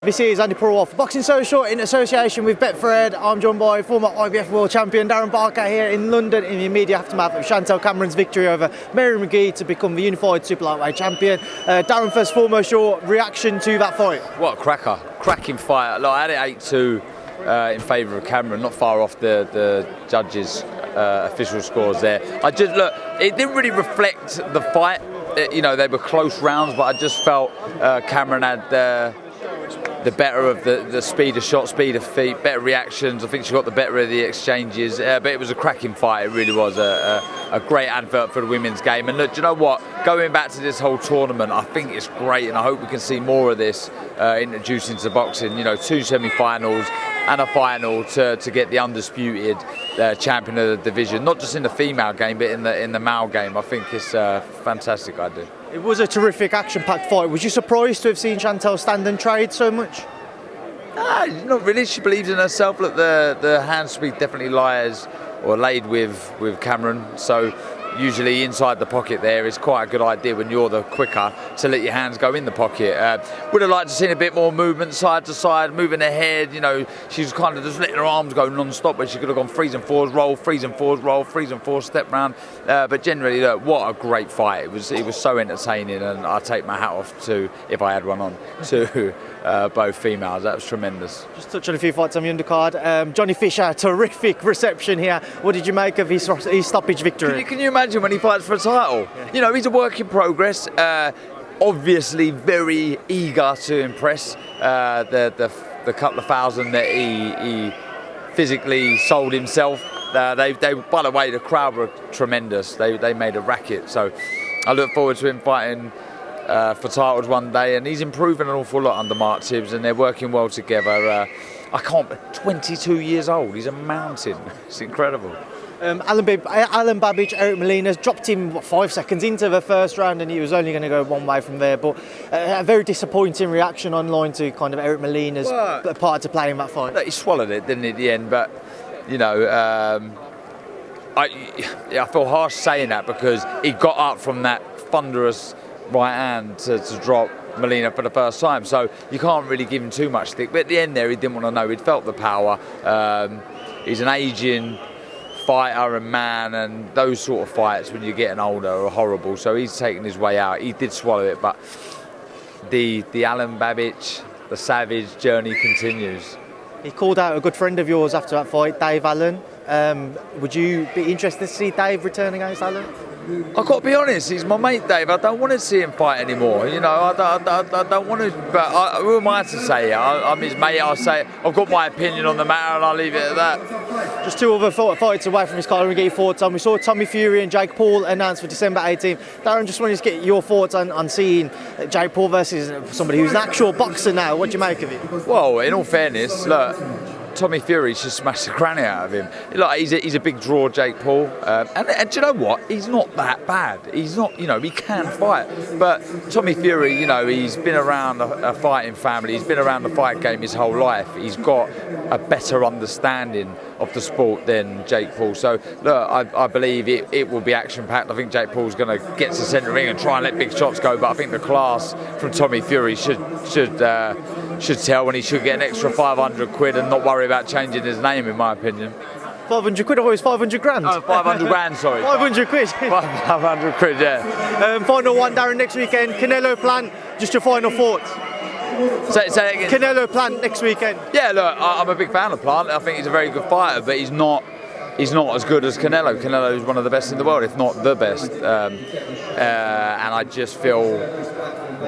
This is Andi Purewal for Boxing Social in association with Betfred. I'm joined by former IBF World Champion Darren Barker here in London in the immediate aftermath of Chantelle Cameron's victory over McGee to become the unified super lightweight champion. Darren, first and foremost, your reaction to that fight? What a cracker, cracking fight. Look, I had it 8-2 in favour of Cameron, not far off the judges' official scores there. It didn't really reflect the fight. They were close rounds, but I just felt Cameron had the better of the speed of shot, speed of feet, better reactions. I think she got the better of the exchanges, but it was a cracking fight. It really was a great advert for the women's game. And look, do you know what? Going back to this whole tournament, I think it's great, and I hope we can see more of this introduced into boxing. 2 semi-finals and a final to get the undisputed champion of the division, not just in the female game, but in the male game. I think it's a fantastic idea. It was a terrific action-packed fight. Was you surprised to have seen Chantelle stand and trade so much? No, not really. She believes in herself. Look, the hand speed definitely lies or laid with Cameron. So usually inside the pocket there is quite a good idea when you're the quicker to let your hands go in the pocket. Would have liked to see a bit more movement side to side, moving her head. She was kind of just letting her arms go non-stop, but she could have gone freeze and fours, roll, freeze and fours, roll, freeze and fours, step round. But generally, look, what a great fight. It was so entertaining, and I take my hat off to, if I had one on, to both females. That was tremendous. Just touch on a few fights on the undercard. Johnny Fisher, terrific reception here. What did you make of his stoppage victory? Can you imagine when he fights for a title? Yeah. He's a work in progress. Obviously, very eager to impress the couple of thousand that he physically sold himself. By the way, the crowd were tremendous. They made a racket. So I look forward to him fighting for titles one day, and he's improving an awful lot under Mark Tibbs, and they're working well together. 22 years old. He's a mountain. It's incredible. Alan Babbage, Eric Molina's dropped him 5 seconds into the first round, and he was only going to go one way from there. But a very disappointing reaction online to kind of Eric Molina's part to play in that fight. He swallowed it, didn't he, at the end? But I feel harsh saying that because he got up from that thunderous right hand to drop Molina for the first time. So you can't really give him too much stick. But at the end there, he didn't want to know. He'd felt the power. He's an ageing fighter and man, and those sort of fights when you're getting older are horrible. So he's taken his way out. He did swallow it, but the Alan Babbage, the savage journey continues. He called out a good friend of yours after that fight, Dave Allen. Would you be interested to see Dave return against Allen? I've got to be honest, he's my mate Dave. I don't want to see him fight anymore. I don't want to, but who am I to say? I'm his mate. I'll say I've got my opinion on the matter, and I'll leave it at that. Just 2 other fights away from his collar and get your thoughts on. We saw Tommy Fury and Jake Paul announced for December 18th. Darren, just wanted to get your thoughts on seeing Jake Paul versus somebody who's an actual boxer now. What do you make of it? Well, in all fairness, look, Tommy Fury should smash the granny out of him. Like, he's a big draw, Jake Paul, and do you know what? He's not that bad. He's not, he can fight. But Tommy Fury, he's been around a fighting family. He's been around the fight game his whole life. He's got a better understanding of the sport than Jake Paul. So look, I believe it will be action-packed. I think Jake Paul's going to get to the centre ring and try and let big shots go. But I think the class from Tommy Fury should tell, when he should get an extra 500 quid and not worry about changing his name, in my opinion. 500 quid, or it was 500 grand? Oh, 500 grand, sorry. 500 quid. 500 quid, yeah. Final one, Darren, next weekend. Canelo Plant, just your final thoughts. Say that again. Canelo Plant next weekend. Yeah, look, I'm a big fan of Plant. I think he's a very good fighter, but he's not as good as Canelo. Canelo is one of the best in the world, if not the best. And I just feel,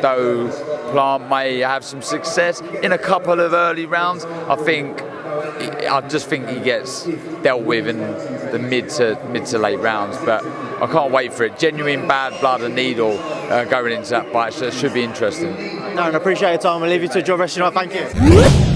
though Plant may have some success in a couple of early rounds, I just think he gets dealt with in the mid to late rounds. But I can't wait for it. Genuine bad blood and needle going into that fight. So it should be interesting. No, I appreciate your time. I'll leave you to enjoy the rest of your night. Thank you.